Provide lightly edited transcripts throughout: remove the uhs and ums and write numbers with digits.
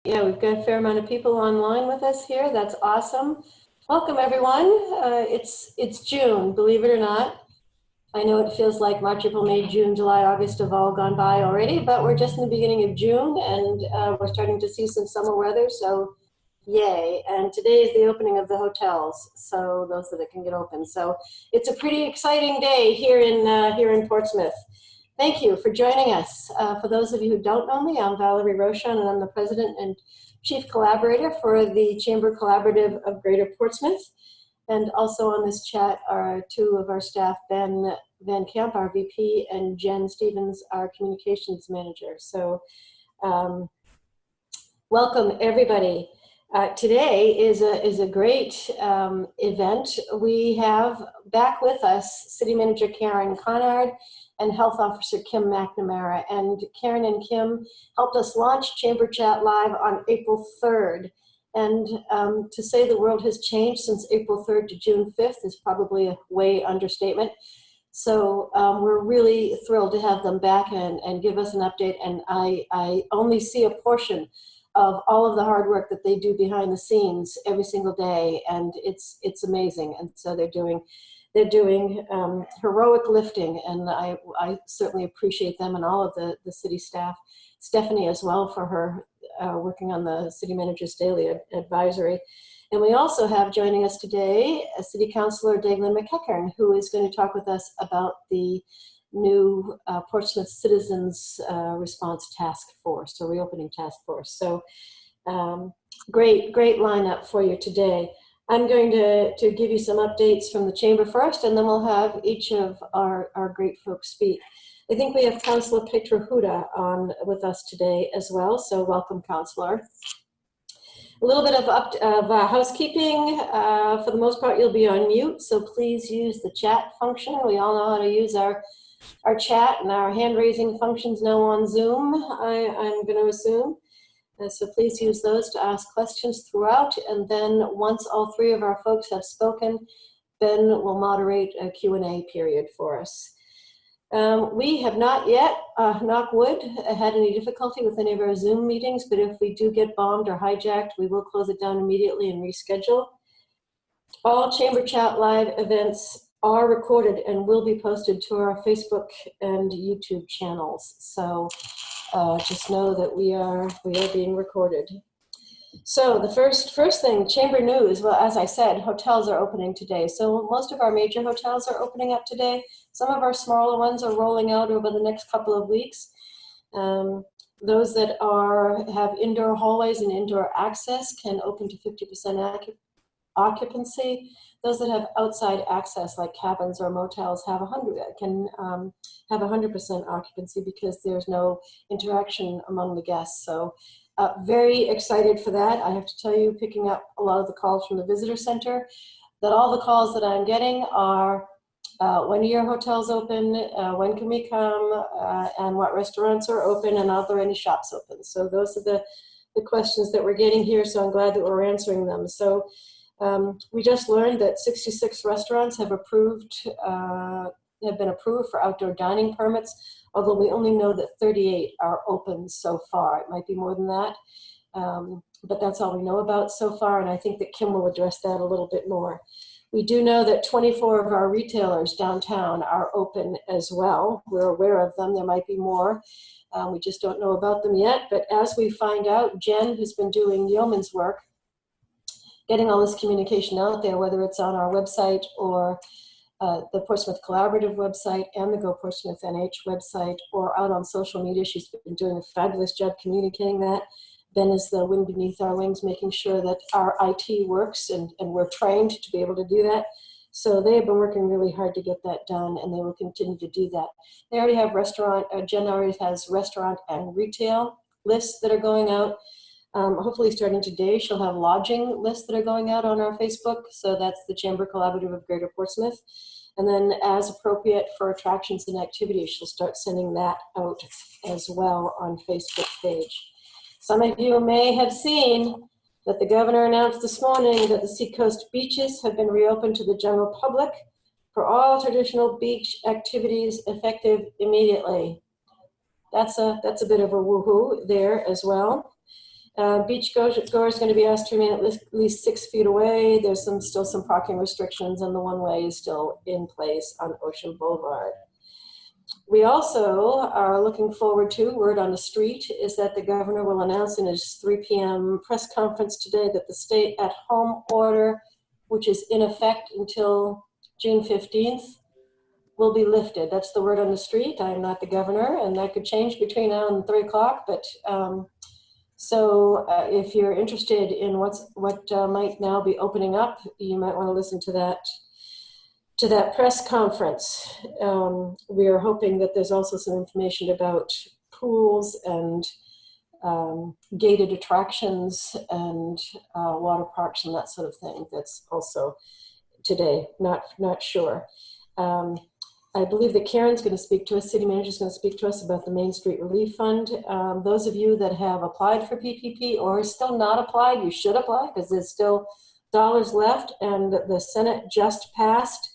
Yeah, we've got a fair amount of people online with us here. That's awesome. Welcome, everyone. It's June, believe it or not. I know it feels like March, April, May, June, July, August have all gone by already, but we're just in the beginning of June, and we're starting to see some summer weather, so yay. And today is the opening of the hotels, so those that can get open. So it's a pretty exciting day here in Portsmouth. Thank you for joining us. For those of you who don't know me, I'm Valerie ROCHON, and I'm the President and Chief Collaborator for the Chamber Collaborative of Greater Portsmouth. And also on this chat are two of our staff, Ben Van Camp, our VP, and Jen Stevens, our Communications Manager. So welcome, everybody. Today is a great event. We have back with us City Manager Karen Conard and Health Officer Kim McNamara. And Karen and Kim helped us launch Chamber Chat Live on April 3rd. And to say the world has changed since April 3rd to June 5th is probably a way understatement. So we're really thrilled to have them back and give us an update. And I only see a portion of all of the hard work that they do behind the scenes every single day, and it's amazing. And so they're doing heroic lifting, and I certainly appreciate them and all of the city staff. Stephanie as well for her working on the City Manager's Daily Advisory. And we also have joining us today City Councilor Deaglan McEachern, who is going to talk with us about the new Portsmouth Citizens Response Task Force, or Reopening Task Force. So great lineup for you today. I'm going to give you some updates from the Chamber first, and then we'll have each of our great folks speak. I think we have Councilor Petra Huda on with us today as well, so welcome, Councilor. A little bit of housekeeping. For the most part, you'll be on mute, so please use the chat function. We all know how to use our chat and our hand-raising functions now on Zoom, I'm going to assume. So please use those to ask questions throughout, and then once all three of our folks have spoken, Ben will moderate a Q&A period for us. We have not yet, knock wood, had any difficulty with any of our Zoom meetings, but if we do get bombed or hijacked, we will close it down immediately and reschedule. All Chamber Chat Live events are recorded and will be posted to our Facebook and YouTube channels. So just know that we are being recorded. So the first thing, Chamber news. Well, as I said, hotels are opening today. So most of our major hotels are opening up today. Some of our smaller ones are rolling out over the next couple of weeks. Those that have indoor hallways and indoor access can open to 50% occupancy. Those that have outside access, like cabins or motels, can have 100% occupancy because there's no interaction among the guests. So very excited for that. I have to tell you, picking up a lot of the calls from the visitor center, that all the calls that I'm getting are, when are your hotels open? When can we come? And what restaurants are open? And are there any shops open? So those are the questions that we're getting here. So I'm glad that we're answering them. So we just learned that 66 restaurants have been approved for outdoor dining permits, although we only know that 38 are open so far. It might be more than that, but that's all we know about so far, and I think that Kim will address that a little bit more. We do know that 24 of our retailers downtown are open as well. We're aware of them. There might be more. We just don't know about them yet, but as we find out, Jen, who's been doing yeoman's work, getting all this communication out there, whether it's on our website or the Portsmouth Collaborative website and the Go Portsmouth NH website, or out on social media. She's been doing a fabulous job communicating that. Ben is the wind beneath our wings, making sure that our IT works, and we're trained to be able to do that. So they have been working really hard to get that done, and they will continue to do that. They already have Jen already has restaurant and retail lists that are going out. Hopefully starting today, she'll have lodging lists that are going out on our Facebook. So that's the Chamber Collaborative of Greater Portsmouth. And then as appropriate for attractions and activities, she'll start sending that out as well on Facebook page. Some of you may have seen that the governor announced this morning that the SEACOAST beaches have been reopened to the general public for all traditional beach activities effective immediately. That's a bit of a woohoo there as well. Beach goers are going to be asked to remain at least 6 feet away. There's still some parking restrictions, and the one-way is still in place on Ocean Boulevard. We also are looking forward to, word on the street, is that the governor will announce in his 3 p.m. press conference today that the stay-at-home order, which is in effect until June 15th, will be lifted. That's the word on the street. I'm not the governor, and that could change between now and 3 o'clock, but if you're interested in what might now be opening up, you might want to listen to that press conference. We are hoping that there's also some information about pools and gated attractions and water parks and that sort of thing. That's also today, not sure. I believe that Karen's going to speak to us, city manager's going to speak to us about the Main Street Relief Fund. Those of you that have applied for PPP or still not applied, you should apply because there's still dollars left, and the Senate just passed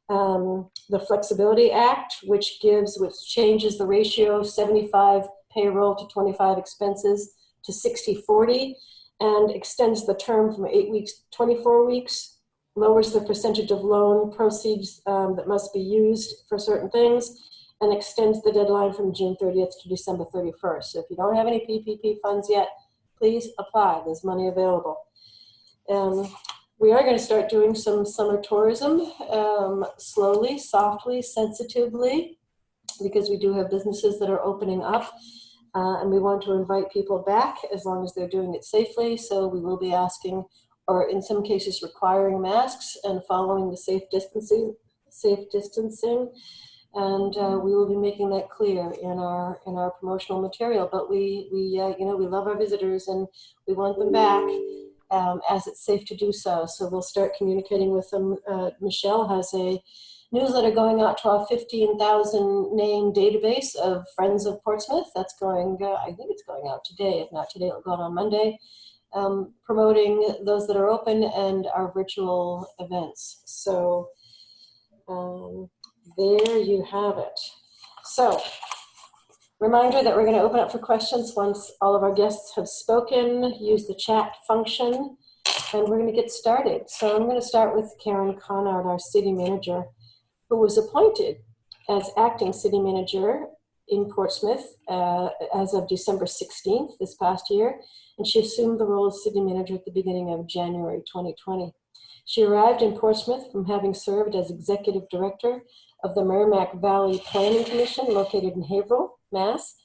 the Flexibility Act, which changes the ratio of 75 payroll to 25 expenses to 60-40 and extends the term from 8 weeks to 24 weeks. Lowers the percentage of loan proceeds that must be used for certain things, and extends the deadline from June 30th to December 31st. So if you don't have any PPP funds yet, please apply. There's money available. We are going to start doing some summer tourism slowly, softly, sensitively, because we do have businesses that are opening up, and we want to invite people back as long as they're doing it safely. So we will be asking, or in some cases requiring, masks and following the safe distancing, and we will be making that clear in our promotional material. But we love our visitors and we want them back as it's safe to do so. So we'll start communicating with them. Michelle has a newsletter going out to our 15,000 name database of Friends of Portsmouth. That's going, I think it's going out today. If not today, it'll go out on Monday. Promoting those that are open and our virtual events. So there you have it. So reminder that we're going to open up for questions once all of our guests have spoken. Use the chat function and we're going to get started. So I'm going to start with Karen Conard, our city manager, who was appointed as acting city manager in Portsmouth as of December 16th this past year, and she assumed the role of city manager at the beginning of January 2020. She arrived in Portsmouth from having served as executive director of the Merrimack Valley Planning Commission located in Haverhill, Mass.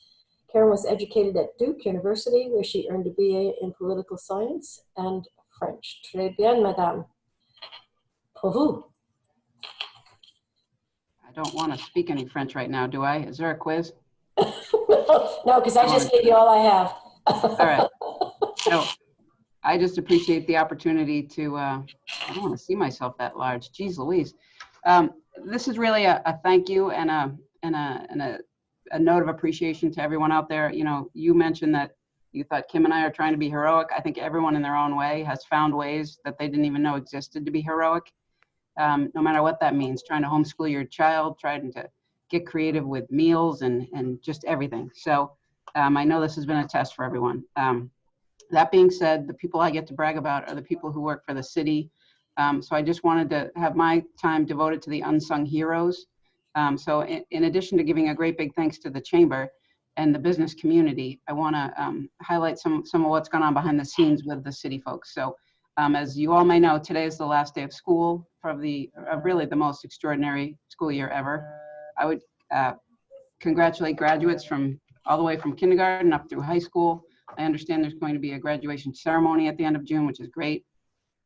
Karen was educated at Duke University, where she earned a BA in political science and French. Très bien, madame. Pour vous. I don't want to speak any French right now, do I? Is there a quiz? No, because I just gave you all I have. All right. So I just appreciate the opportunity to, I don't want to see myself that large. Geez Louise. This is really a thank you and a note of appreciation to everyone out there. You know, you mentioned that you thought Kim and I are trying to be heroic. I think everyone in their own way has found ways that they didn't even know existed to be heroic. No matter what that means, trying to homeschool your child, trying to get creative with meals and just everything. So I know this has been a test for everyone. That being said, the people I get to brag about are the people who work for the city. So I just wanted to have my time devoted to the unsung heroes. So in addition to giving a great big thanks to the chamber and the business community, I want to highlight some of what's gone on behind the scenes with the city folks. So as you all may know, today is the last day of school for really the most extraordinary school year ever. I would congratulate graduates from all the way from kindergarten up through high school. I understand there's going to be a graduation ceremony at the end of June, which is great.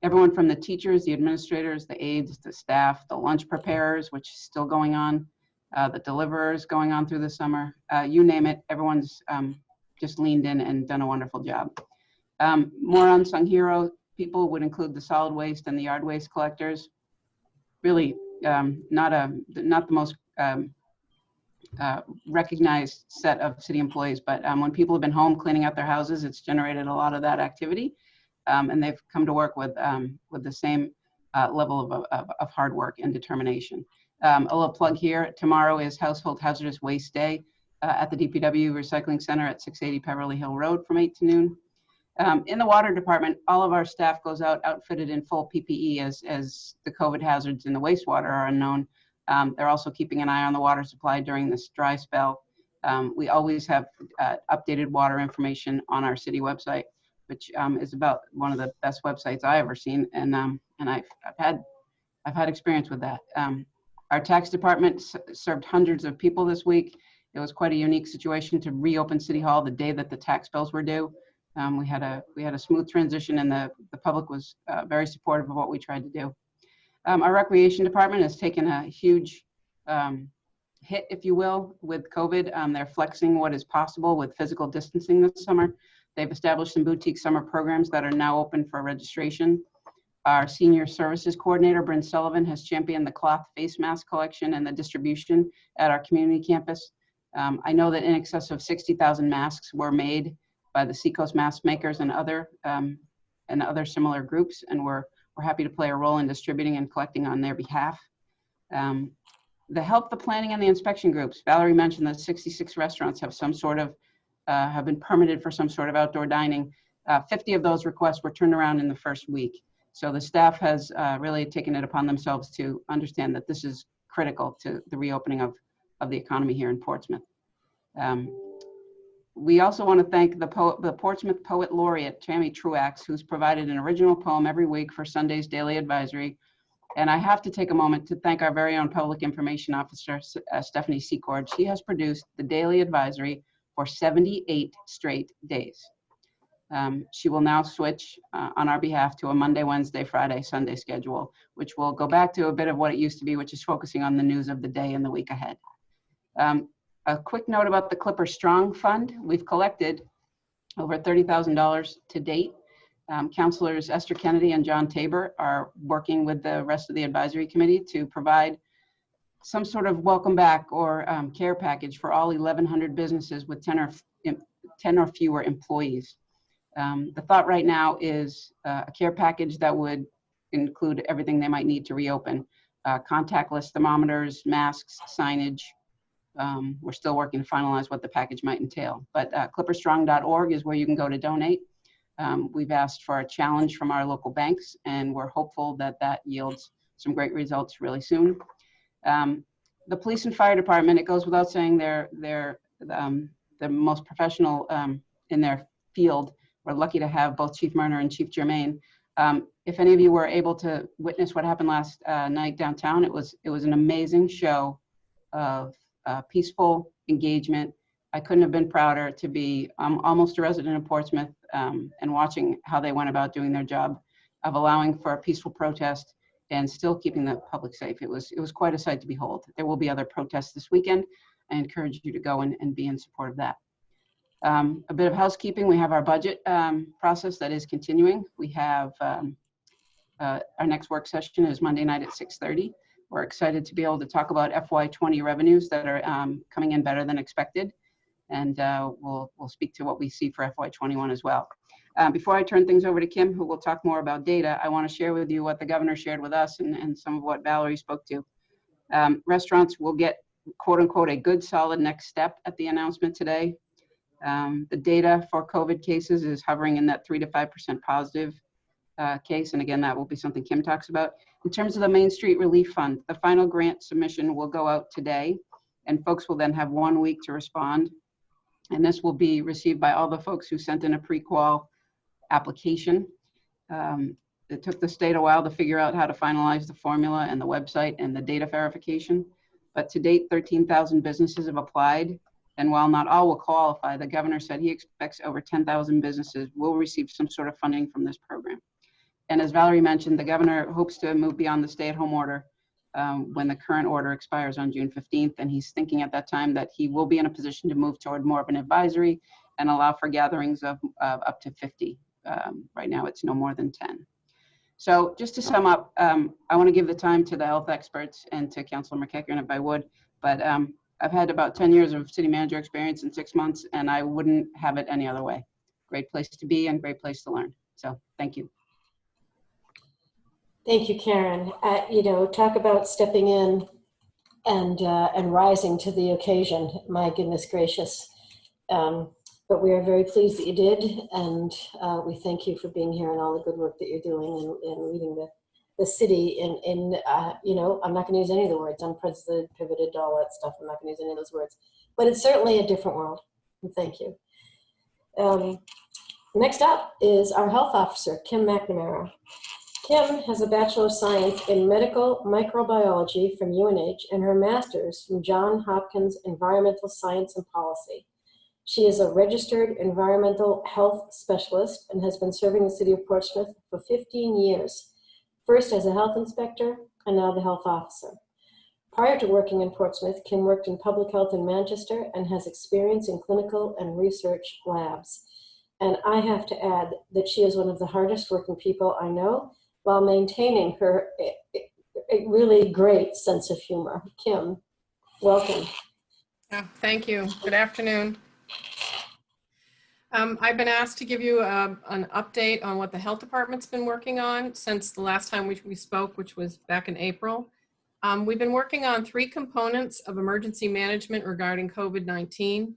Everyone from the teachers, the administrators, the aides, the staff, the lunch preparers, which is still going on, the deliverers going on through the summer, you name it, everyone's just leaned in and done a wonderful job. More unsung hero people would include the solid waste and the yard waste collectors. Really not the most recognized set of city employees, but when people have been home cleaning out their houses, it's generated a lot of that activity, and they've come to work with the same level of hard work and determination. A little plug here, tomorrow is Household Hazardous Waste Day at the DPW Recycling Center at 680 Peverly Hill Road from 8 to noon. In the water department, all of our staff goes out outfitted in full PPE as the COVID hazards in the wastewater are unknown. They're also keeping an eye on the water supply during this dry spell. We always have updated water information on our city website, which is about one of the best websites I've ever seen, and I've had experience with that. Our tax department served hundreds of people this week. It was quite a unique situation to reopen City Hall the day that the tax bills were due. We had a smooth transition, and the public was very supportive of what we tried to do. Our recreation department has taken a huge hit, if you will, with COVID. They're flexing what is possible with physical distancing this summer. They've established some boutique summer programs that are now open for registration. Our senior services coordinator, Bryn Sullivan, has championed the cloth face mask collection and the distribution at our community campus. I know that in excess of 60,000 masks were made by the SEACOAST mask makers and other similar groups, and we're happy to play a role in distributing and collecting on their behalf. The help, the planning, and the inspection groups. Valerie mentioned that 66 restaurants have some sort of have been permitted for some sort of outdoor dining. 50 of those requests were turned around in the first week. So the staff has really taken it upon themselves to understand that this is critical to the reopening of the economy here in Portsmouth. We also want to thank the Portsmouth Poet Laureate, Tammy Truax, who's provided an original poem every week for Sunday's Daily Advisory. And I have to take a moment to thank our very own Public Information Officer, Stephanie Secord. She has produced the Daily Advisory for 78 straight days. She will now switch on our behalf to a Monday, Wednesday, Friday, Sunday schedule, which will go back to a bit of what it used to be, which is focusing on the news of the day and the week ahead. A quick note about the Clipper Strong Fund. We've collected over $30,000 to date. Councilors Esther Kennedy and John Tabor are working with the rest of the advisory committee to provide some sort of welcome back or care package for all 1,100 businesses with 10 or fewer employees. The thought right now is a care package that would include everything they might need to reopen. Contactless thermometers, masks, signage. We're still working to finalize what the package might entail. But clipperstrong.org is where you can go to donate. We've asked for a challenge from our local banks, and we're hopeful that that yields some great results really soon. The police and fire department, it goes without saying, they're the most professional in their field. We're lucky to have both Chief Murner and Chief Germain. If any of you were able to witness what happened last night downtown, it was an amazing show of peaceful engagement. I couldn't have been prouder to be almost a resident of Portsmouth and watching how they went about doing their job of allowing for a peaceful protest and still keeping the public safe. It was quite a sight to behold. There will be other protests this weekend. I encourage you to go and be in support of that. A bit of housekeeping. We have our budget process that is continuing. We have our next work session is Monday night at 6:30. We're excited to be able to talk about FY20 revenues that are coming in better than expected. And we'll speak to what we see for FY21 as well. Before I turn things over to Kim, who will talk more about data, I want to share with you what the governor shared with us and some of what Valerie spoke to. Restaurants will get, quote unquote, a good solid next step at the announcement today. The data for COVID cases is hovering in that 3 to 5% positive case. And again, that will be something Kim talks about. In terms of the Main Street Relief Fund, the final grant submission will go out today, and folks will then have 1 week to respond. And this will be received by all the folks who sent in a pre-qual application. It took the state a while to figure out how to finalize the formula and the website and the data verification. But to date, 13,000 businesses have applied. And while not all will qualify, the governor said he expects over 10,000 businesses will receive some sort of funding from this program. And as Valerie mentioned, the governor hopes to move beyond the stay-at-home order when the current order expires on June 15th. And he's thinking at that time that he will be in a position to move toward more of an advisory and allow for gatherings of up to 50. Right now, it's no more than 10. So just to sum up, I want to give the time to the health experts and to Councilor McEachern if I would, but I've had about 10 years of city manager experience in 6 months, and I wouldn't have it any other way. Great place to be and great place to learn. So thank you. Thank you, Karen. You know, talk about stepping in and rising to the occasion. My goodness gracious. but we are very pleased that you did, and we thank you for being here and all the good work that you're doing and leading the city in you know, I'm not going to use any of the words, unprecedented, pivoted, all that stuff. I'm not going to use any of those words, but it's certainly a different world. And thank you. Next up is our health officer, Kim McNamara. Kim has a Bachelor of Science in Medical Microbiology from UNH and her master's from Johns Hopkins Environmental Science and Policy. She is a registered environmental health specialist and has been serving the city of Portsmouth for 15 years, first as a health inspector and now the health officer. Prior to working in Portsmouth, Kim worked in public health in Manchester and has experience in clinical and research labs. And I have to add that she is one of the hardest working people I know, while maintaining her a really great sense of humor. Kim, welcome. Thank you. Good afternoon. I've been asked to give you an update on what the health department's been working on since the last time we spoke, which was back in April. We've been working on 3 components of emergency management regarding COVID-19.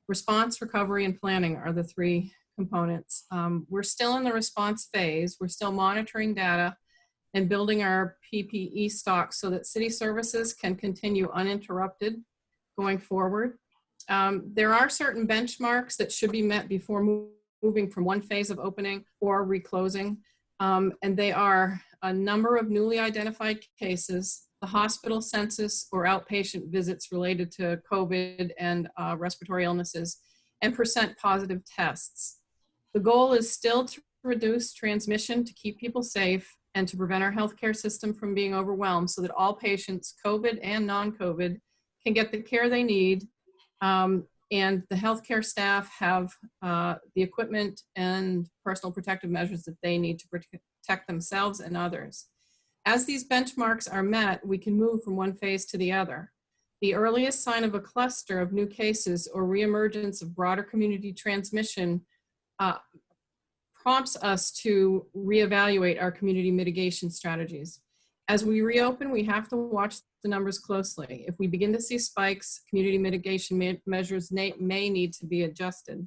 Response, recovery, and planning are the 3 components. We're still in the response phase. We're still monitoring data and building our PPE stock so that city services can continue uninterrupted going forward. There are certain benchmarks that should be met before moving from one phase of opening or reclosing, and they are a number of newly identified cases, the hospital census or outpatient visits related to COVID and respiratory illnesses, and % positive tests. The goal is still to reduce transmission, to keep people safe, and to prevent our healthcare system from being overwhelmed so that all patients, COVID and non-COVID, can get the care they need, and the healthcare staff have the equipment and personal protective measures that they need to protect themselves and others. As these benchmarks are met, we can move from one phase to the other. The earliest sign of a cluster of new cases or reemergence of broader community transmission prompts us to reevaluate our community mitigation strategies. As we reopen, we have to watch the numbers closely. If we begin to see spikes, community mitigation measures may need to be adjusted.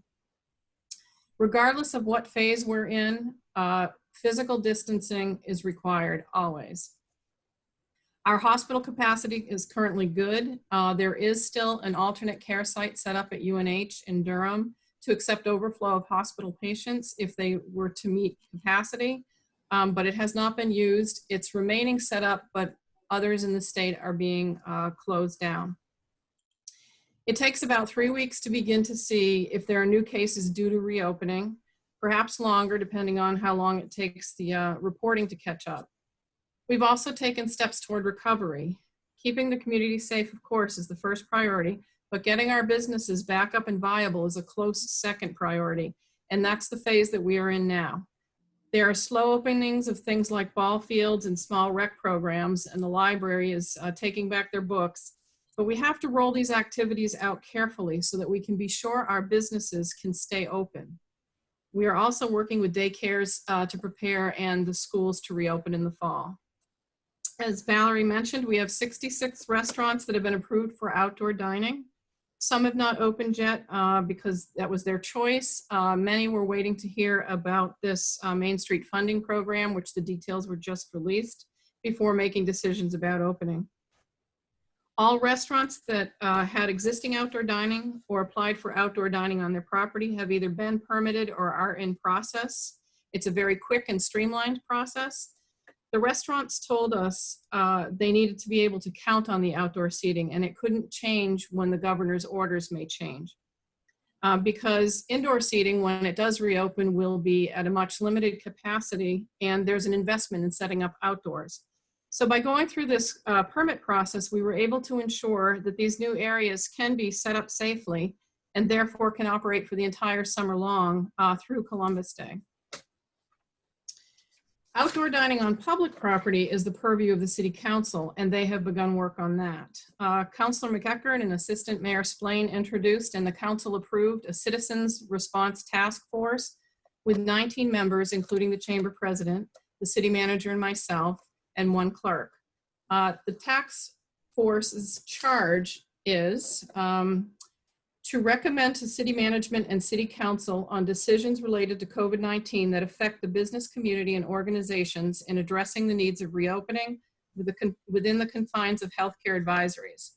Regardless of what phase we're in, physical distancing is required always. Our hospital capacity is currently good. There is still an alternate care site set up at UNH in Durham to accept overflow of hospital patients if they were to meet capacity, but it has not been used. It's remaining set up, but others in the state are being closed down. It takes about 3 weeks to begin to see if there are new cases due to reopening, perhaps longer depending on how long it takes the reporting to catch up. We've also taken steps toward recovery. Keeping the community safe, of course, is the first priority, but getting our businesses back up and viable is a close second priority, and that's the phase that we are in now. There are slow openings of things like ball fields and small rec programs, and the library is taking back their books, but we have to roll these activities out carefully so that we can be sure our businesses can stay open. We are also working with daycares to prepare and the schools to reopen in the fall. As Valerie mentioned, we have 66 restaurants that have been approved for outdoor dining. Some have not opened yet because that was their choice. Many were waiting to hear about this Main Street funding program, which the details were just released, before making decisions about opening. All restaurants that had existing outdoor dining or applied for outdoor dining on their property have either been permitted or are in process. It's a very quick and streamlined process. The restaurants told us they needed to be able to count on the outdoor seating, and it couldn't change when the governor's orders may change. Because indoor seating, when it does reopen, will be at a much limited capacity, and there's an investment in setting up outdoors. So by going through this permit process, we were able to ensure that these new areas can be set up safely and therefore can operate for the entire summer long through Columbus Day. Outdoor dining on public property is the purview of the City Council, and they have begun work on that. Councilor McEachern and Assistant Mayor Splain introduced and the Council approved a Citizens Response Task Force with 19 members, including the Chamber President, the City Manager, and myself, and 1 clerk. The task force's charge is to recommend to city management and city council on decisions related to COVID-19 that affect the business community and organizations in addressing the needs of reopening within the confines of healthcare advisories.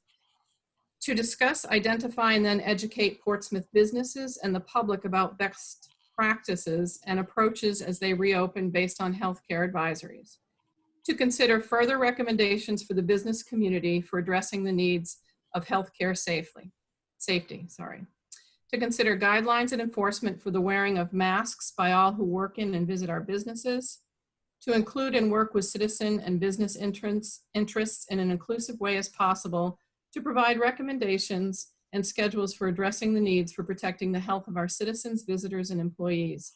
To discuss, identify, and then educate Portsmouth businesses and the public about best practices and approaches as they reopen based on healthcare advisories. To consider further recommendations for the business community for addressing the needs of healthcare safety. To consider guidelines and enforcement for the wearing of masks by all who work in and visit our businesses. To include and work with citizen and business interests in an inclusive way as possible to provide recommendations and schedules for addressing the needs for protecting the health of our citizens, visitors, and employees.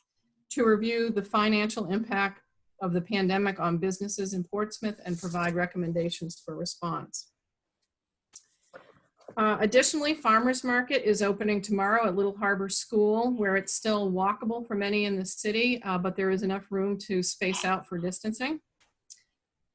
To review the financial impact of the pandemic on businesses in Portsmouth and provide recommendations for response. Additionally, Farmers Market is opening tomorrow at Little Harbor School, where it's still walkable for many in the city, but there is enough room to space out for distancing.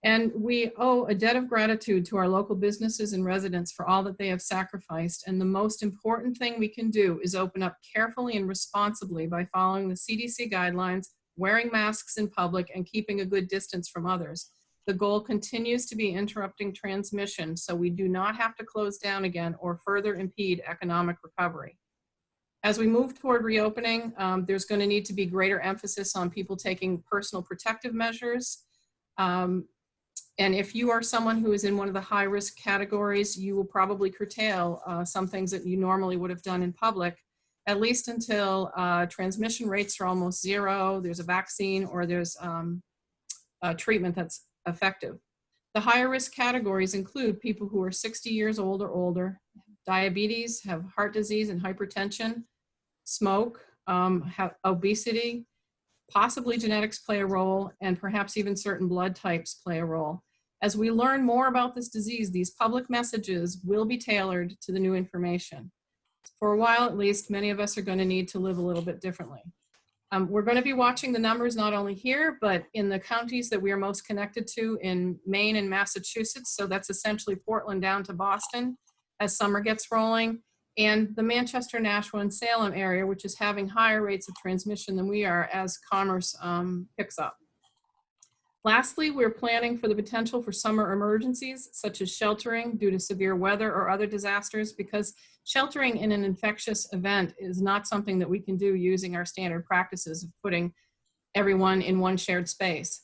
And we owe a debt of gratitude to our local businesses and residents for all that they have sacrificed. And the most important thing we can do is open up carefully and responsibly by following the CDC guidelines, wearing masks in public, and keeping a good distance from others. The goal continues to be interrupting transmission so we do not have to close down again or further impede economic recovery. As we move toward reopening, there's going to need to be greater emphasis on people taking personal protective measures. And if you are someone who is in one of the high-risk categories, you will probably curtail some things that you normally would have done in public, at least until transmission rates are almost zero, there's a vaccine, or there's a treatment that's effective. The higher risk categories include people who are 60 years old or older, diabetes, have heart disease and hypertension, smoke, have obesity, possibly genetics play a role, and perhaps even certain blood types play a role. As we learn more about this disease, these public messages will be tailored to the new information. For a while, at least, many of us are going to need to live a little bit differently. We're going to be watching the numbers not only here, but in the counties that we are most connected to in Maine and Massachusetts. So that's essentially Portland down to Boston as summer gets rolling, and the Manchester, Nashua, and Salem area, which is having higher rates of transmission than we are as commerce picks up. Lastly, we're planning for the potential for summer emergencies, such as sheltering due to severe weather or other disasters, because sheltering in an infectious event is not something that we can do using our standard practices of putting everyone in one shared space.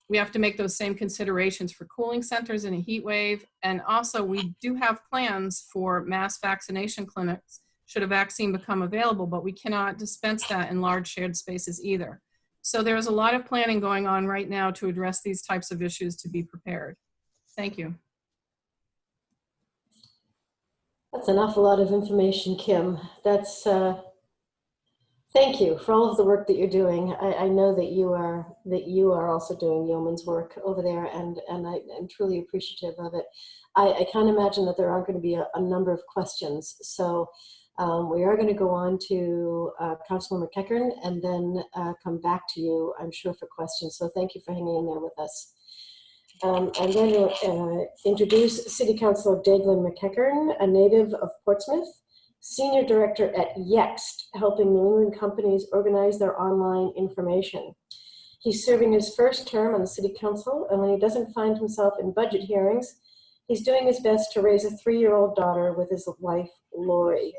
We have to make those same considerations for cooling centers in a heat wave. And also we do have plans for mass vaccination clinics should a vaccine become available, but we cannot dispense that in large shared spaces either. So there's a lot of planning going on right now to address these types of issues to be prepared. Thank you. That's an awful lot of information, Kim. That's, thank you for all of the work that you're doing. I know that you are also doing yeoman's work over there, and I'm truly appreciative of it. I can't imagine that there aren't going to be a number of questions. So we are going to go on to Councilor McEachern and then come back to you, I'm sure, for questions. So thank you for hanging in there with us. I'm going to introduce City Councilor Deaglan McEachern, a native of Portsmouth, Senior Director at Yext, helping New England companies organize their online information. He's serving his first term on the City Council, and when he doesn't find himself in budget hearings, he's doing his best to raise a 3-year-old daughter with his wife, Lori.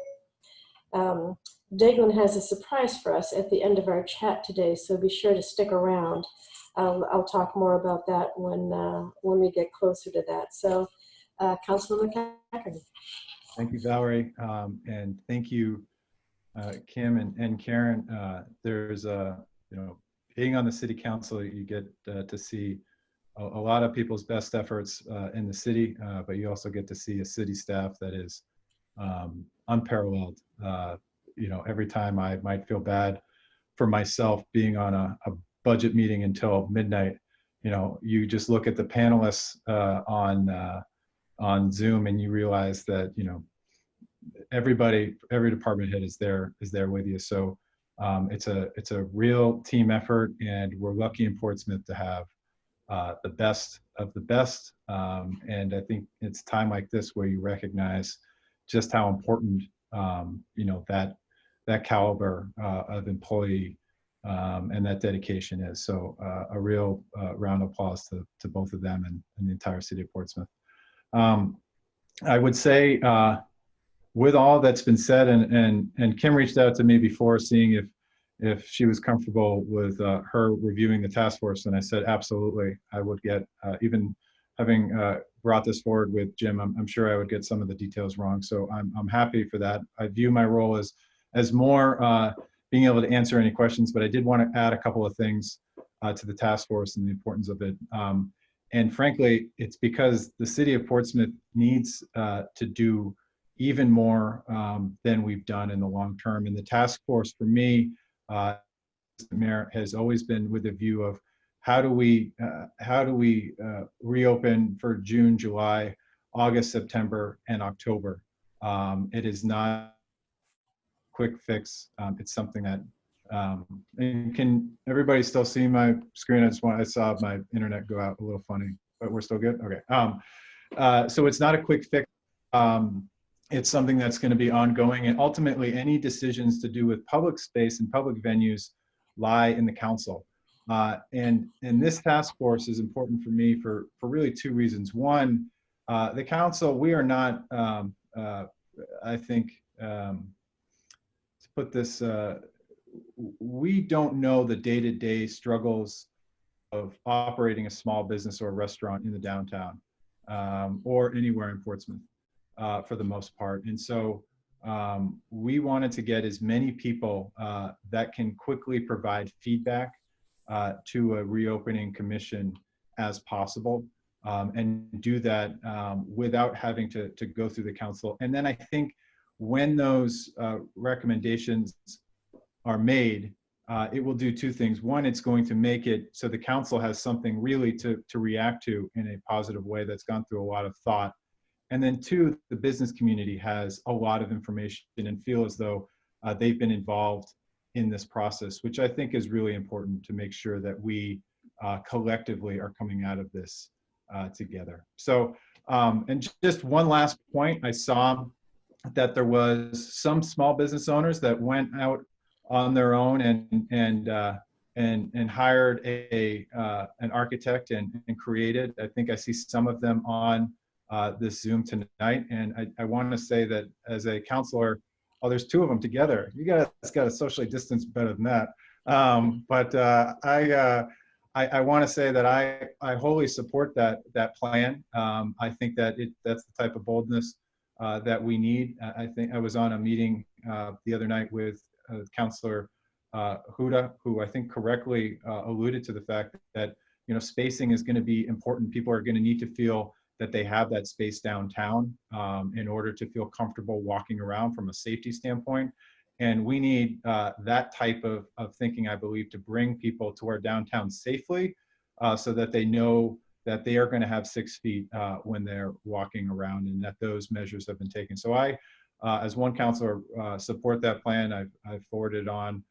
Deaglan has a surprise for us at the end of our chat today, so be sure to stick around. I'll talk more about that when we get closer to that. So, Councilor McEachern. Thank you, Valerie, and thank you, Kim and Karen. There's being on the City Council, you get to see a lot of people's best efforts in the city, but you also get to see a city staff that is unparalleled. Every time I might feel bad for myself being on a budget meeting until midnight, you just look at the panelists on Zoom and you realize that, every department head is there with you. So it's a real team effort, and we're lucky in Portsmouth to have the best of the best. And I think it's time like this where you recognize just how important you know, that caliber of employee and that dedication is. So a real round of applause to both of them and the entire city of Portsmouth. I would say with all that's been said, and Kim reached out to me before seeing if she was comfortable with her reviewing the task force, and I said absolutely. I would get, even having brought this forward with Jim, I'm sure I would get some of the details wrong. So I'm happy for that. I view my role as more being able to answer any questions, but I did want to add a couple of things to the task force and the importance of it. And frankly, it's because the city of Portsmouth needs to do even more than we've done in the long term. And the task force for me, the mayor, has always been with a view of how do we reopen for June, July, August, September, and October. It is not a quick fix. It's something that, and can everybody still see my screen? I saw my internet go out a little funny, but we're still good? Okay. So it's not a quick fix. It's something that's going to be ongoing, and ultimately any decisions to do with public space and public venues lie in the council. And this task force is important for me for really two reasons. One, the council, we are not, I think, to put this, we don't know the day-to-day struggles of operating a small business or a restaurant in the downtown or anywhere in Portsmouth for the most part. And so we wanted to get as many people that can quickly provide feedback to a reopening commission as possible, and do that without having to go through the council. And then I think when those recommendations are made, it will do two things. One, it's going to make it so the council has something really to react to in a positive way that's gone through a lot of thought. And then two, the business community has a lot of information and feel as though they've been involved in this process, which I think is really important to make sure that we collectively are coming out of this together. So, and just one last point, I saw that there was some small business owners that went out on their own and hired an architect and created. I think I see some of them on this Zoom tonight, and I want to say that as a counselor, oh, there's two of them together. You guys got to socially distance better than that. But I want to say that I wholly support that plan. I think that that's the type of boldness that we need. I think I was on a meeting the other night with Councilor Huda, who I think correctly alluded to the fact that, you know, spacing is going to be important. People are going to need to feel that they have that space downtown in order to feel comfortable walking around from a safety standpoint. And we need that type of thinking, I believe, to bring people to our downtown safely so that they know that they are going to have 6 feet when they're walking around, and that those measures have been taken. So I, as one counselor, support that plan. I've forwarded it on,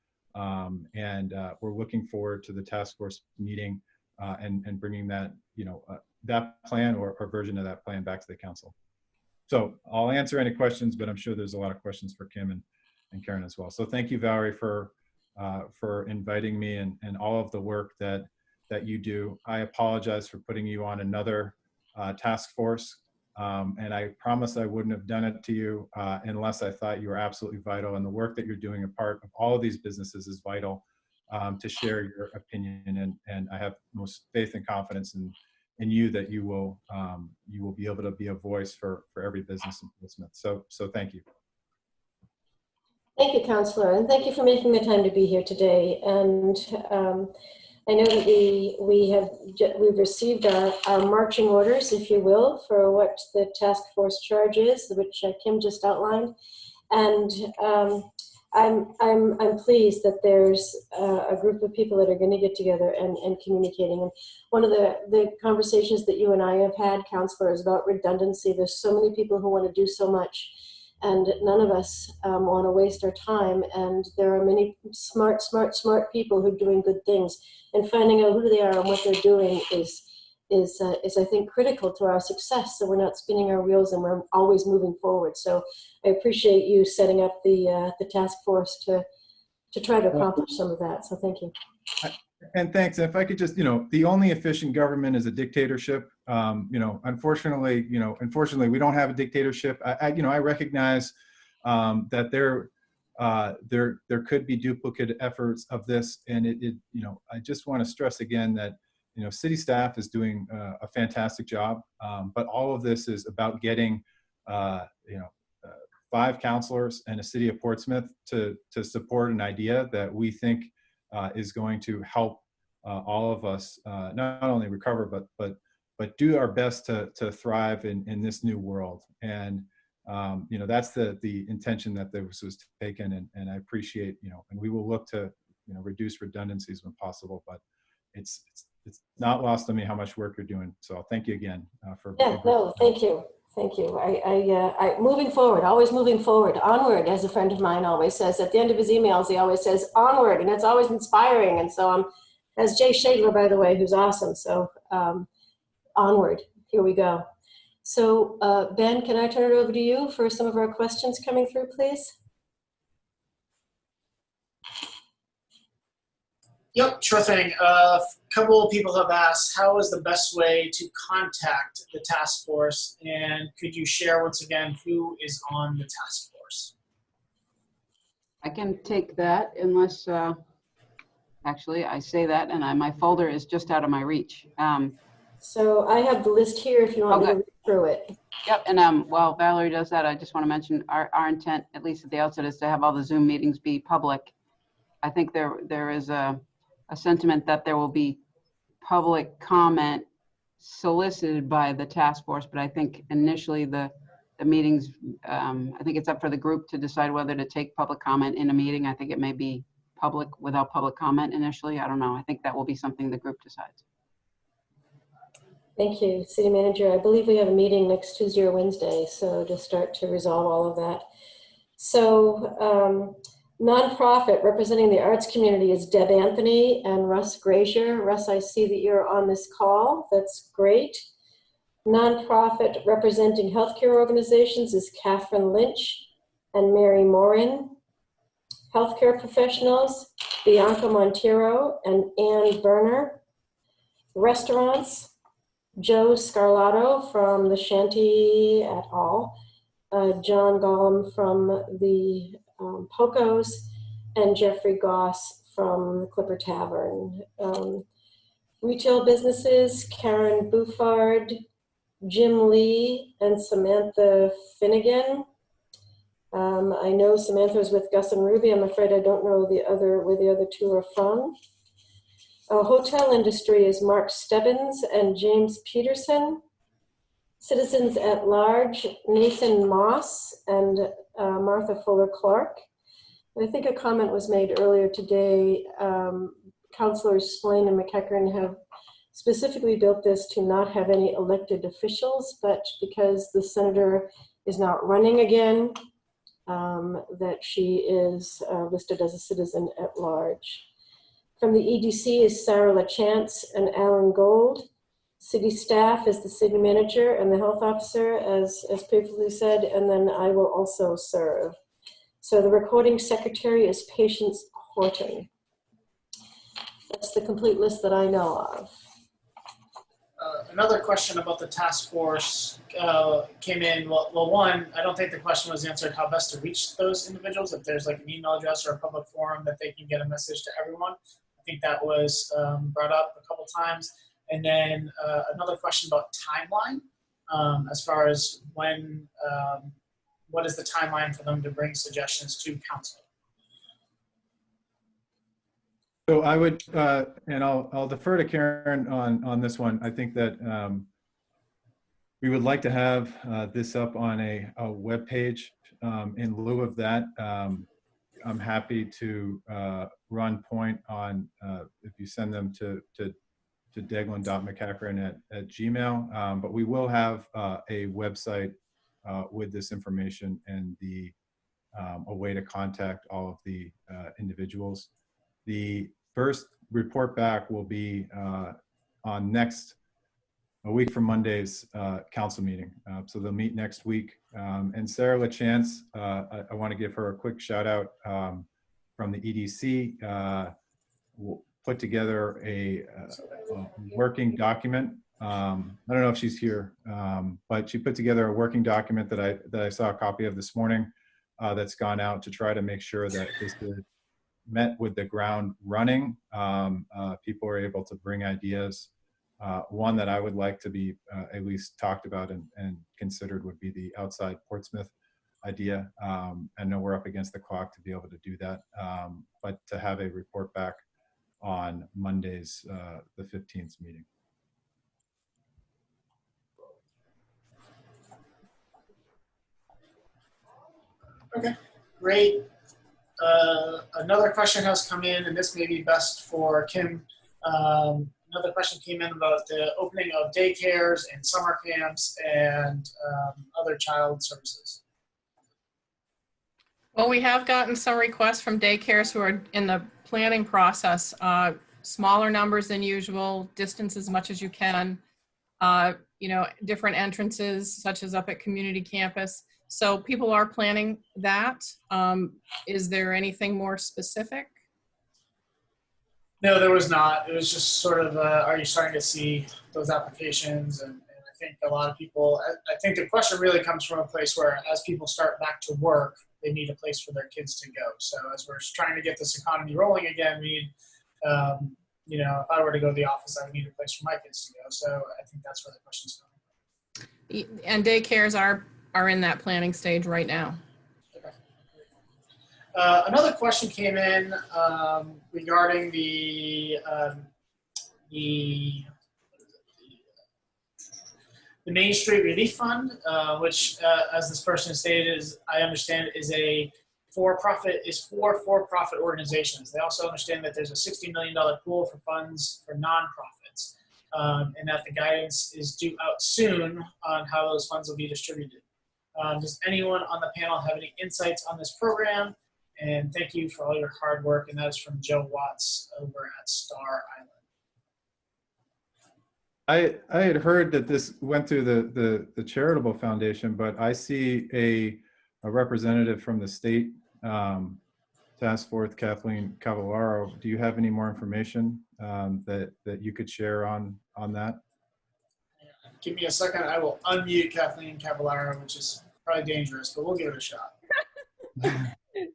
and we're looking forward to the task force meeting and bringing that, you know, that plan or version of that plan back to the council. So I'll answer any questions, but I'm sure there's a lot of questions for Kim and Karen as well. So thank you, Valerie, for inviting me and all of the work that you do. I apologize for putting you on another task force, and I promise I wouldn't have done it to you unless I thought you were absolutely vital, and the work that you're doing a part of all of these businesses is vital to share your opinion, and I have most faith and confidence in you that you will be able to be a voice for every business in Portsmouth. So thank you. Thank you, Councilor, and thank you for making the time to be here today. And I know that we've received our marching orders, if you will, for what the task force charge is, which Kim just outlined. And I'm pleased that there's a group of people that are going to get together and communicating. And one of the conversations that you and I have had, Councilor, is about redundancy. There's so many people who want to do so much, and none of us want to waste our time. And there are many smart people who are doing good things, and finding out who they are and what they're doing is I think critical to our success. So we're not spinning our wheels and we're always moving forward. So I appreciate you setting up the task force to try to accomplish some of that. So thank you. And thanks. If I could just, the only efficient government is a dictatorship. Unfortunately, we don't have a dictatorship. I recognize that there could be duplicate efforts of this, and I just want to stress again that city staff is doing a fantastic job, but all of this is about getting 5 councilors and a city of Portsmouth to support an idea that we think is going to help all of us not only recover but do our best to thrive in this new world. And that's the intention that this was taken, and I appreciate and we will look to reduce redundancies when possible, but it's not lost on me how much work you're doing. So thank you again for. Yeah, no, thank you. Thank you. I moving forward, always moving forward, onward, as a friend of mine always says. At the end of his emails, he always says onward, and it's always inspiring. And so as Jay Shadler, by the way, who's awesome. So onward, here we go. So Ben, can I turn it over to you for some of our questions coming through, please? Yep, sure thing. A couple of people have asked, how is the best way to contact the task force? And could you share once again who is on the task force? I can take that unless, actually I say that and my folder is just out of my reach. So I have the list here if you want me to read through it. Yep, and while Valerie does that, I just want to mention our intent, at least at the outset, is to have all the Zoom meetings be public. I think there is a sentiment that there will be public comment solicited by the task force, but I think initially the meetings, I think it's up for the group to decide whether to take public comment in a meeting. I think it may be public without public comment initially. I don't know. I think that will be something the group decides. Thank you, City Manager. I believe we have a meeting next Tuesday or Wednesday, so to start to resolve all of that. So nonprofit representing the arts community is Deb Anthony and Russ Grazier. Russ, I see that you're on this call. That's great. Nonprofit representing healthcare organizations is Catherine Lynch and Mary Morin. Healthcare professionals, Bianca Montero and Ann Berner. Restaurants, Joe Scarlato from the Shanty et al., John Gollum from the Pocos, and Jeffrey Goss from the Clipper Tavern. Retail businesses, Karen Buffard, Jim Lee, and Samantha Finnegan. I know Samantha's with Gus and Ruby. I'm afraid I don't know where the other two are from. Hotel industry is Mark Stebbins and James Peterson. Citizens at Large, Nathan Moss and Martha Fuller Clark. I think a comment was made earlier today. Councilors Splain and McEachern have specifically built this to not have any elected officials, but because the senator is not running again, that she is listed as a citizen at large. From the EDC is Sarah LaChance and Alan Gold. City staff is the city manager and the health officer, as previously said, and then I will also serve. So the recording secretary is Patience Horton. That's the complete list that I know of. Another question about the task force came in. Well, one, I don't think the question was answered how best to reach those individuals, if there's like an email address or a public forum that they can get a message to everyone. I think that was brought up a couple times. And then another question about timeline, as far as when, what is the timeline for them to bring suggestions to council? So I would, and I'll defer to Karen on this one. I think that we would like to have this up on a web page. In lieu of that, I'm happy to run point on if you send them to deaglan.mceachern@gmail. But we will have a website with this information and a way to contact all of the individuals. The first report back will be on next a week from Monday's council meeting. So they'll meet next week. And Sarah LaChance, I want to give her a quick shout out from the EDC. We'll put together a working document. I don't know if she's here, but she put together a working document that I saw a copy of this morning that's gone out to try to make sure that this is met with the ground running. People are able to bring ideas. One that I would like to be at least talked about and considered would be the outside Portsmouth idea. I know we're up against the clock to be able to do that, but to have a report back on Monday's, the 15th meeting. Okay, great. Another question has come in, and this may be best for Kim. Another question came in about the opening of daycares and summer camps and other child services. Well, we have gotten some requests from daycares who are in the planning process. Smaller numbers than usual, distance as much as you can, you know, different entrances such as up at community campus. So people are planning that. Is there anything more specific? No, there was not. It was just sort of, are you starting to see those applications? And I think a lot of people, I think the question really comes from a place where as people start back to work, they need a place for their kids to go. So as we're trying to get this economy rolling again, we need, you know, if I were to go to the office, I would need a place for my kids to go. So I think that's where the question's coming from. And daycares are in that planning stage right now. Okay. Another question came in regarding the Main Street Relief Fund, which, as this person stated, is, I understand, is a for-profit organizations. They also understand that there's a $60 million pool for funds for nonprofits, and that the guidance is due out soon on how those funds will be distributed. Does anyone on the panel have any insights on this program? And thank you for all your hard work. And that's from Joe Watts over at Star Island. I had heard that this went through the charitable foundation, but I see a representative from the state task force, Kathleen CAVALARO. Do you have any more information that you could share on that? Give me a second. I will unmute Kathleen CAVALARO, which is probably dangerous, but we'll give it a shot.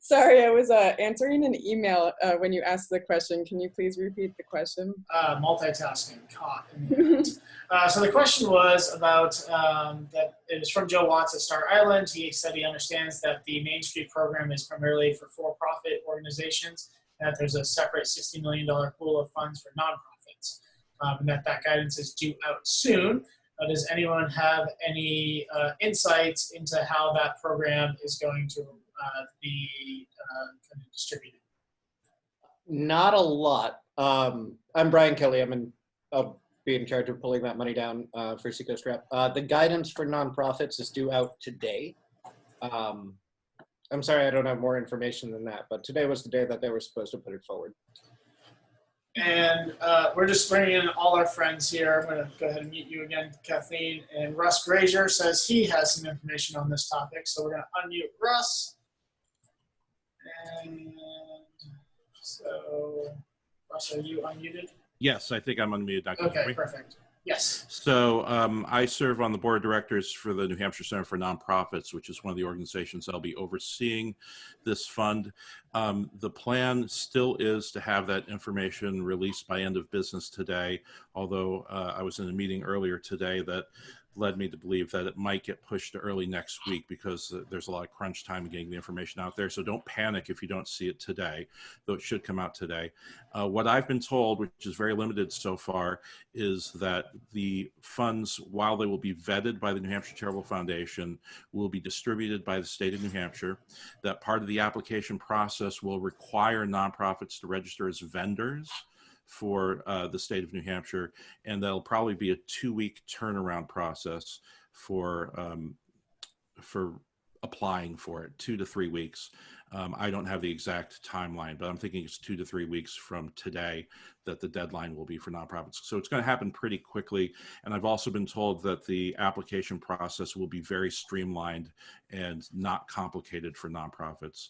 Sorry, I was answering an email when you asked the question. Can you please repeat the question? Multitasking, caught in the act. So the question was about that it was from Joe Watts at Star Island. He said he understands that the Main Street program is primarily for-profit organizations, and that there's a separate $60 million pool of funds for nonprofits, and that guidance is due out soon. Does anyone have any insights into how that program is going to be kind of distributed? Not a lot. I'm Brian Kelly. I'll be in charge of pulling that money down for SEACOAST Rep. The guidance for nonprofits is due out today. I'm sorry I don't have more information than that, but today was the day that they were supposed to put it forward. And we're just bringing in all our friends here. I'm going to go ahead and mute you again, Kathleen. And Russ Grazier says he has some information on this topic. So we're going to unmute Russ. And so, Russ, are you unmuted? Yes, I think I'm unmuted. Okay, perfect. Yes. So I serve on the board of directors for the New Hampshire Center for Nonprofits, which is one of the organizations that'll be overseeing this fund. The plan still is to have that information released by end of business today, although I was in a meeting earlier today that led me to believe that it might get pushed to early next week because there's a lot of crunch time in getting the information out there. So don't panic if you don't see it today, though it should come out today. What I've been told, which is very limited so far, is that the funds, while they will be vetted by the New Hampshire Charitable Foundation, will be distributed by the state of New Hampshire. That part of the application process will require nonprofits to register as vendors for the state of New Hampshire, and that'll probably be a 2-week turnaround process for applying for it, 2 to 3 weeks. I don't have the exact timeline, but I'm thinking it's 2 to 3 weeks from today that the deadline will be for nonprofits. So it's going to happen pretty quickly. And I've also been told that the application process will be very streamlined and not complicated for nonprofits.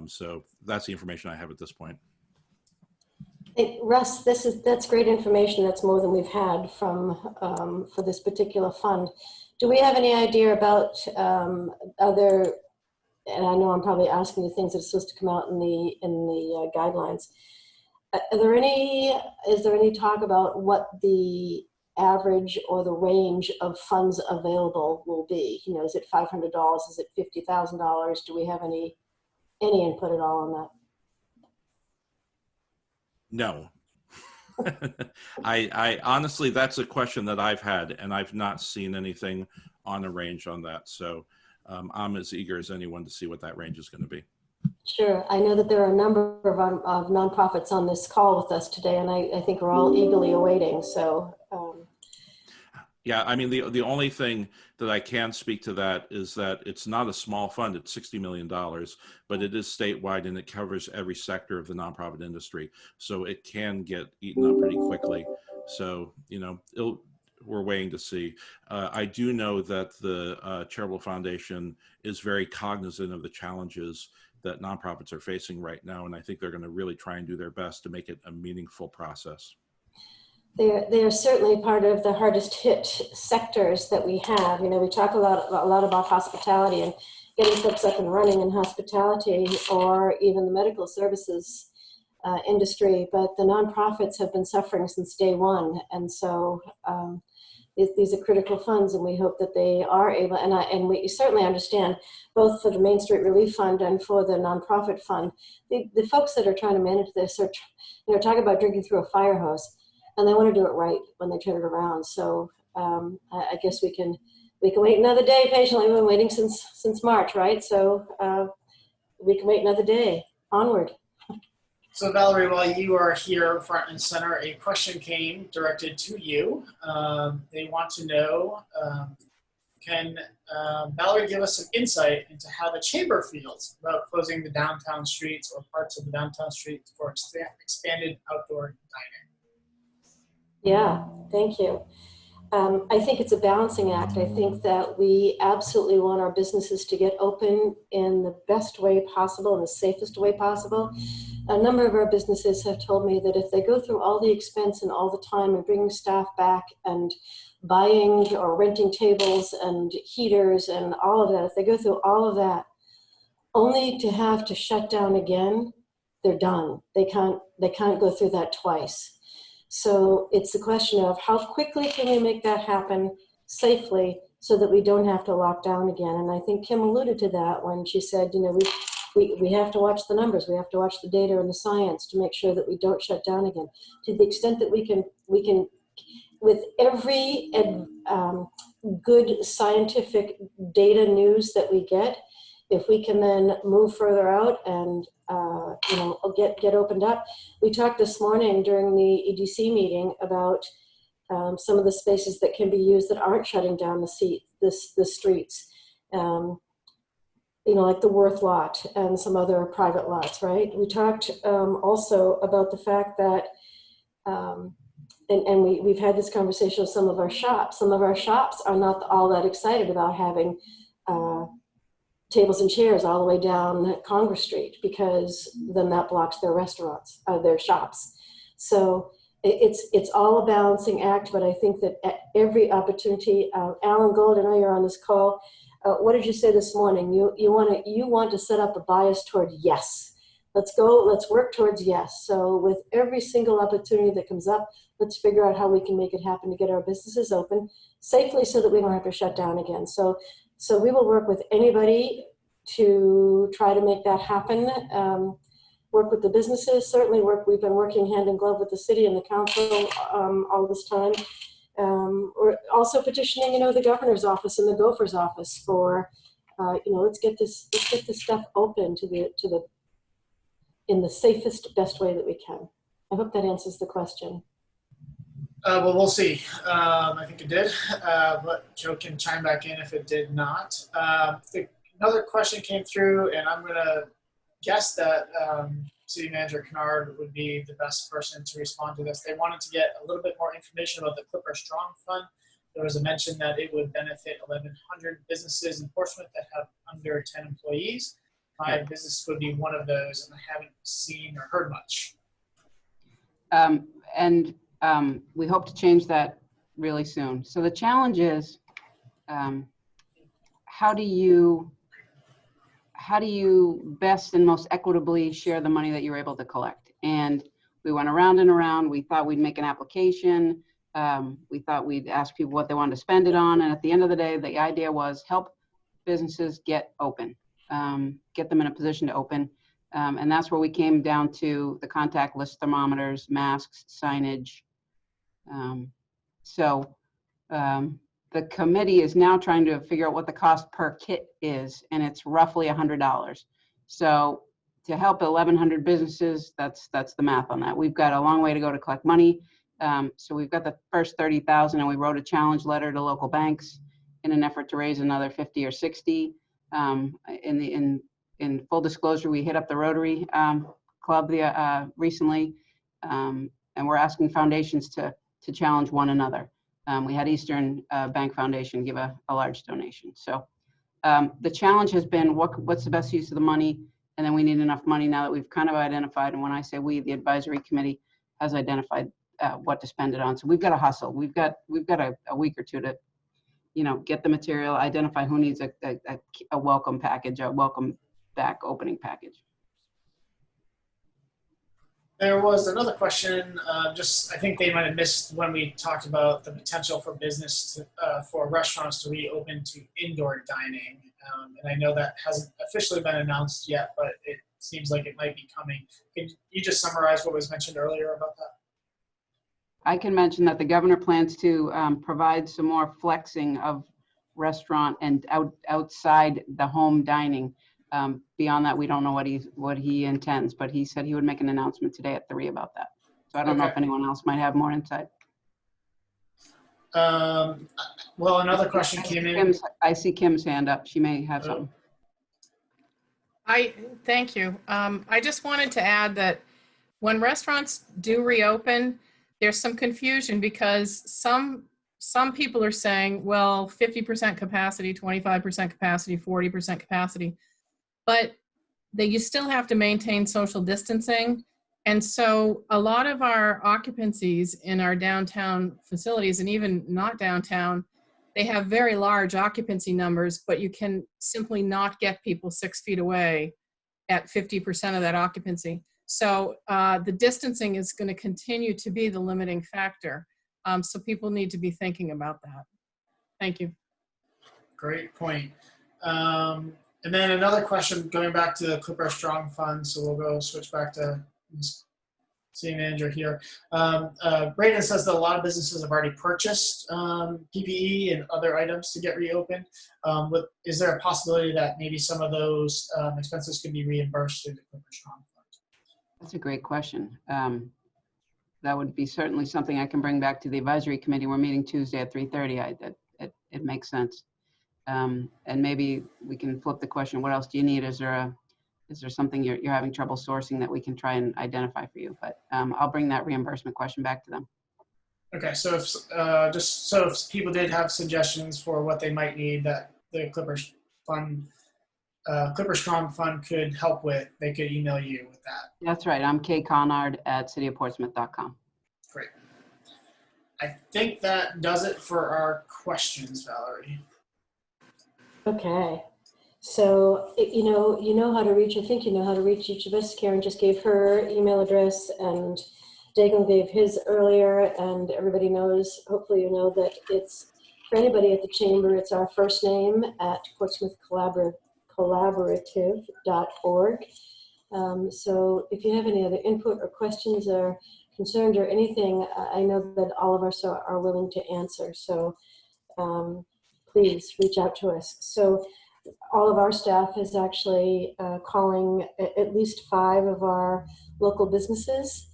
So that's the information I have at this point. Hey, Russ, that's great information. That's more than we've had from for this particular fund. Do we have any idea about other? And I know I'm probably asking you things that are supposed to come out in the guidelines. Is there any talk about what the average or the range of funds available will be? You know, is it $500? Is it $50,000? Do we have any input at all on that? No. I honestly, that's a question that I've had, and I've not seen anything on a range on that. So I'm as eager as anyone to see what that range is going to be. Sure. I know that there are a number of nonprofits on this call with us today, and I think we're all eagerly awaiting. So, yeah, I mean, the only thing that I can speak to that is that it's not a small fund. It's $60 million, but it is statewide and it covers every sector of the nonprofit industry. So it can get eaten up pretty quickly. So, you know, we're waiting to see. I do know that the Charitable Foundation is very cognizant of the challenges that nonprofits are facing right now. And I think they're going to really try and do their best to make it a meaningful process. they are certainly part of the hardest hit sectors that we have. You know, we talk a lot about hospitality and getting folks up and running in hospitality, or even the medical services industry, but the nonprofits have been suffering since day one. And so these are critical funds, and we hope that they are able, and we certainly understand, both for the Main Street Relief Fund and for the nonprofit fund, the folks that are trying to manage this are, you know, talking about drinking through a fire hose, and they want to do it right when they turn it around. So I guess we can wait another day patiently. We've been waiting since March, right? So we can wait another day. Onward. So Valerie, while you are here front and center, a question came directed to you. They want to know, can Valerie give us some insight into how the chamber feels about closing the downtown streets or parts of the downtown streets for expanded outdoor dining? Yeah, thank you. I think it's a balancing act. I think that we absolutely want our businesses to get open in the best way possible, in the safest way possible. A number of our businesses have told me that if they go through all the expense and all the time and bringing staff back and buying or renting tables and heaters and all of that, if they go through all of that, only to have to shut down again, they're done. They can't go through that twice. So it's a question of how quickly can we make that happen safely so that we don't have to lock down again. And I think Kim alluded to that when she said, you know, we have to watch the numbers, we have to watch the data and the science to make sure that we don't shut down again. To the extent that we can with every good scientific data news that we get, if we can then move further out and you know, get opened up. We talked this morning during the EDC meeting about some of the spaces that can be used that aren't shutting down the streets. You know, like the Worth lot and some other private lots, right? We talked also about the fact that, and we've had this conversation with some of our shops. Some of our shops are not all that excited about having tables and chairs all the way down Congress Street, because then that blocks their restaurants, their shops. So it's all a balancing act, but I think that at every opportunity, Alan Gold, I know you're on this call. What did you say this morning? You want to set up a bias toward yes. Let's work towards yes. So with every single opportunity that comes up, let's figure out how we can make it happen to get our businesses open safely so that we don't have to shut down again. So we will work with anybody to try to make that happen. Work with the businesses, certainly we've been working hand in glove with the city and the council all this time. We're also petitioning, you know, the governor's office and the gopher's office for, you know, let's get this stuff open in the safest, best way that we can. I hope that answers the question. Well, we'll see. I think it did, but Joe can chime back in if it did not. Another question came through, and I'm gonna guess that City Manager Conard would be the best person to respond to this. They wanted to get a little bit more information about the Clipper Strong Fund. There was a mention that it would benefit 1,100 businesses in Portsmouth that have under 10 employees. My business would be one of those, and I haven't seen or heard much. We hope to change that really soon. So the challenge is, how do you best and most equitably share the money that you're able to collect? And we went around and around. We thought we'd make an application. We thought we'd ask people what they wanted to spend it on. And at the end of the day, the idea was help businesses get open, get them in a position to open. And that's where we came down to the contactless thermometers, masks, signage. The committee is now trying to figure out what the cost per kit is, and it's roughly $100. So to help 1,100 businesses, that's the math on that. We've got a long way to go to collect money. So we've got the first 30,000, and we wrote a challenge letter to local banks in an effort to raise another 50 or 60. In full disclosure, we hit up the Rotary Club recently, and we're asking foundations to challenge one another. We had Eastern Bank Foundation give a large donation. So the challenge has been what's the best use of the money, and then we need enough money now that we've kind of identified, and when I say we, the advisory committee has identified what to spend it on. So we've got to hustle. We've got a week or two to, get the material, identify who needs a welcome package, a welcome back opening package. There was another question, I think they might have missed when we talked about the potential for for restaurants to reopen to indoor dining. And I know that hasn't officially been announced yet, but it seems like it might be coming. Can you just summarize what was mentioned earlier about that? I can mention that the governor plans to provide some more flexing of restaurant and outside the home dining. Beyond that, we don't know what he intends, but he said he would make an announcement today at 3 about that. So I don't know if anyone else might have more insight. Well, another question came in. I see Kim's hand up. She may have something. Thank you. I just wanted to add that when restaurants do reopen, there's some confusion because some people are saying, well, 50% capacity, 25% capacity, 40% capacity. But you still have to maintain social distancing. And so a lot of our occupancies in our downtown facilities, and even not downtown, they have very large occupancy numbers, but you can simply not get people 6 feet away at 50% of that occupancy. So the distancing is going to continue to be the limiting factor. So people need to be thinking about that. Thank you. Great point. And then another question going back to the Clipper Strong Fund. So we'll switch back to City Manager here. Braden says that a lot of businesses have already purchased PPE and other items to get reopened. Is there a possibility that maybe some of those expenses could be reimbursed through the Clipper Strong Fund? That's a great question. That would be certainly something I can bring back to the advisory committee. We're meeting Tuesday at 3:30. It makes sense. And maybe we can flip the question, what else do you need? Is there something you're having trouble sourcing that we can try and identify for you? But I'll bring that reimbursement question back to them. Okay, so if people did have suggestions for what they might need that the Clipper Strong Fund could help with, they could email you with that. That's right. I'm Conard@cityofportsmouth.com. Great. I think that does it for our questions, Valerie. Okay. So, you know how to reach, I think you know how to reach each of us. Karen just gave her email address and Deaglan gave his earlier, and everybody knows, hopefully you know that it's, for anybody at the chamber, it's our first name at portsmouthcollaborative.org. So if you have any other input or questions or concerns or anything, I know that all of us are willing to answer. So please reach out to us. So all of our staff is actually calling at least 5 of our local businesses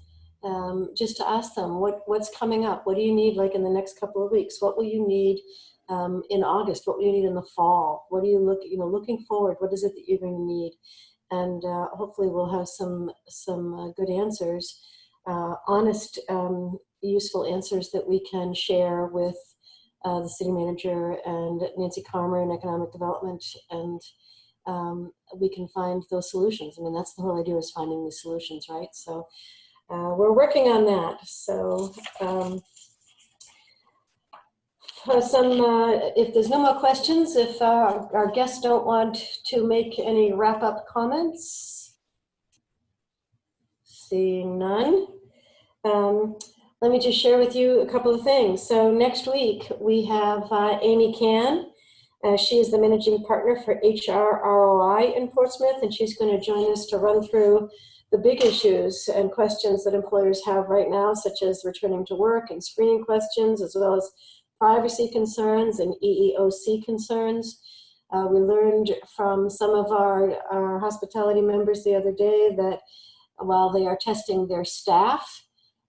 just to ask them what's coming up. What do you need like in the next couple of weeks? What will you need in August? What will you need in the fall? What do you looking forward? What is it that you're going to need? And hopefully we'll have some good answers, honest, useful answers that we can share with the city manager and Nancy Carmer in economic development, and we can find those solutions. I mean, that's the whole idea, is finding these solutions, right? So we're working on that. So if there's no more questions, if our guests don't want to make any wrap-up comments, seeing none, let me just share with you a couple of things. So next week we have Amy Can. She is the managing partner for HR ROI in Portsmouth, and she's going to join us to run through the big issues and questions that employers have right now, such as returning to work and screening questions, as well as privacy concerns and EEOC concerns. We learned from some of our hospitality members the other day that while they are testing their staff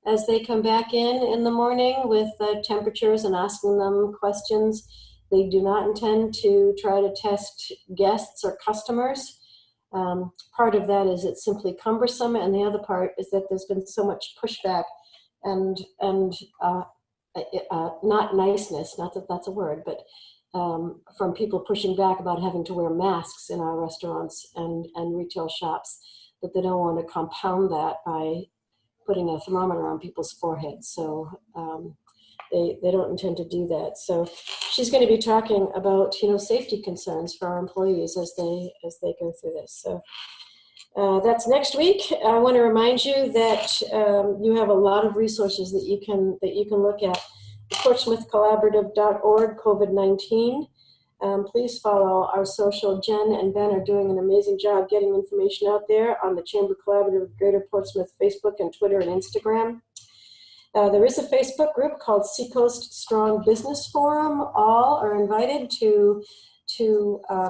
as they come back in the morning with temperatures and asking them questions, they do not intend to try to test guests or customers. Part of that is it's simply cumbersome, and the other part is that there's been so much pushback and not niceness, not that that's a word, but from people pushing back about having to wear masks in our restaurants and retail shops, that they don't want to compound that by putting a thermometer on people's foreheads. So they don't intend to do that. So she's going to be talking about, safety concerns for our employees as they go through this. So that's next week. I want to remind you that you have a lot of resources that you can look at. PortsmouthCollaborative.org COVID-19. Please follow our social. Jen and Ben are doing an amazing job getting information out there on the Chamber Collaborative of Greater Portsmouth Facebook and Twitter and Instagram. There is a Facebook group called SEACOAST Strong Business Forum. All are invited to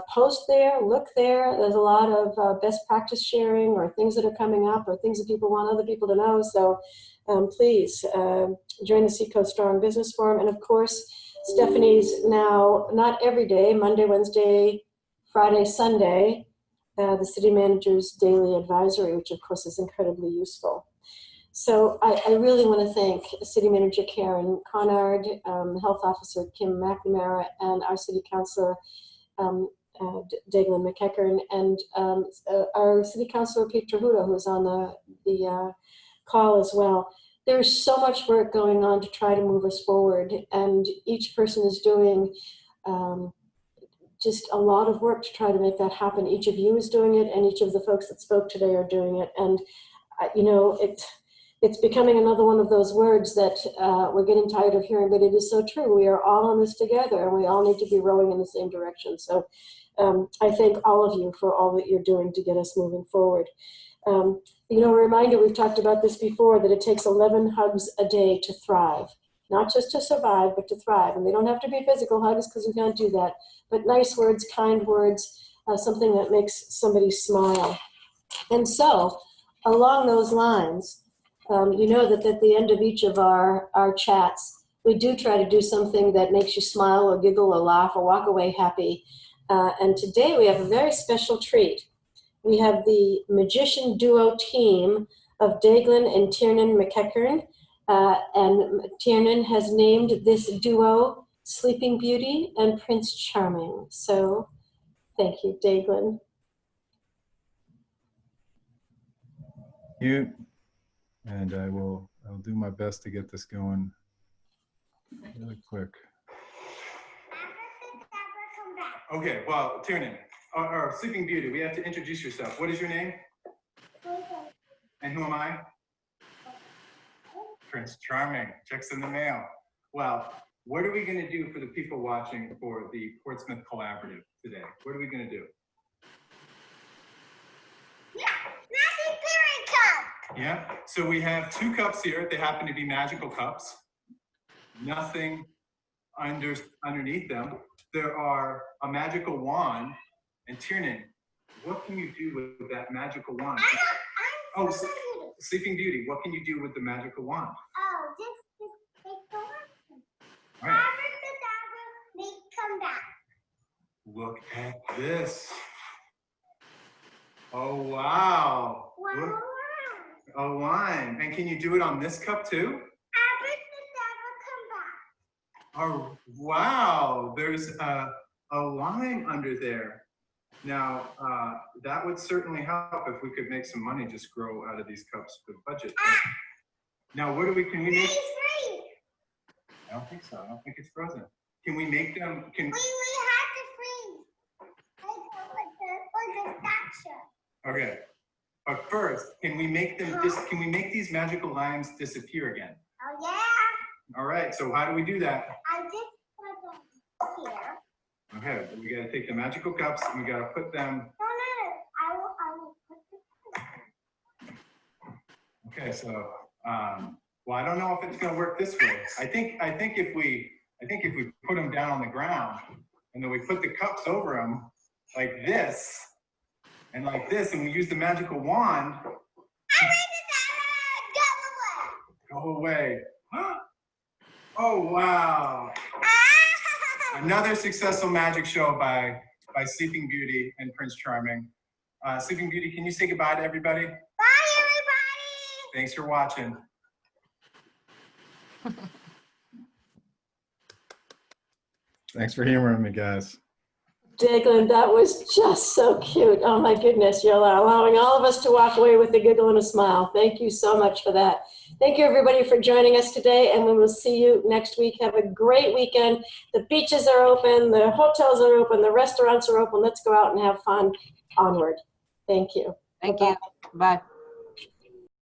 post there, look there. There's a lot of best practice sharing or things that are coming up or things that people want other people to know. So please join the SEACOAST Strong Business Forum. And of course, Stephanie's now, not every day, Monday, Wednesday, Friday, Sunday, the city manager's daily advisory, which of course is incredibly useful. So I really want to thank City Manager Karen Conard, Health Officer Kim McNamara, and our City Councilor Deaglan McEachern, and our City Councilor Pete Trahuda, who's on the call as well. There's so much work going on to try to move us forward, and each person is doing just a lot of work to try to make that happen. Each of you is doing it, and each of the folks that spoke today are doing it. And it's becoming another one of those words that we're getting tired of hearing, but it is so true. We are all in this together, and we all need to be rowing in the same direction. So I thank all of you for all that you're doing to get us moving forward. A reminder, we've talked about this before, that it takes 11 hugs a day to thrive. Not just to survive, but to thrive. And they don't have to be physical hugs, because you can't do that, but nice words, kind words, something that makes somebody smile. And so, along those lines, that at the end of each of our chats, we do try to do something that makes you smile or giggle or laugh or walk away happy. And today we have a very special treat. We have the magician duo team of Deaglan and Tiernan McEachern. And Tiernan has named this duo Sleeping Beauty and Prince Charming. So thank you, Deaglan. You. And I'll do my best to get this going really quick. Okay, well, Tiernan, or Sleeping Beauty, we have to introduce yourself. What is your name? And who am I? Prince Charming. Check's in the mail. Well, what are we going to do for the people watching for the Portsmouth Collaborative today? What are we going to do? Yeah, so we have 2 cups here. They happen to be magical cups. Nothing underneath them. There are a magical wand. And Tiernan, what can you do with that magical wand? Sleeping Beauty, what can you do with the magical wand? Oh, just take the wand. All right. Make Look at this. Oh, wow. Look, a line. And can you do it on this cup too? Oh, wow. There's a line under there. Now, that would certainly help if we could make some money just grow out of these cups with budget. Now, what do we, can we make? I don't think so. I don't think it's frozen. Can we make them, can? We have to freeze. Like the statue. Okay. But first, can we make them, can we make these magical lines disappear again? Oh, yeah. All right, so how do we do that? I just put them here. Okay, we gotta take the magical cups and we gotta put them. No, I will put them. Okay, so, well, I don't know if it's gonna work this way. I think if we put them down on the ground and then we put the cups over them like this and like this, and we use the magical wand. Go away. Oh, wow. Another successful magic show by Sleeping Beauty and Prince Charming. Sleeping Beauty, can you say goodbye to everybody? Bye, everybody. Thanks for watching. Thanks for humoring me, guys. Deaglan, that was just so cute. Oh my goodness, you're allowing all of us to walk away with a giggle and a smile. Thank you so much for that. Thank you everybody for joining us today, and we will see you next week. Have a great weekend. The beaches are open, the hotels are open, the restaurants are open. Let's go out and have fun. Onward. Thank you. Thank you. Bye.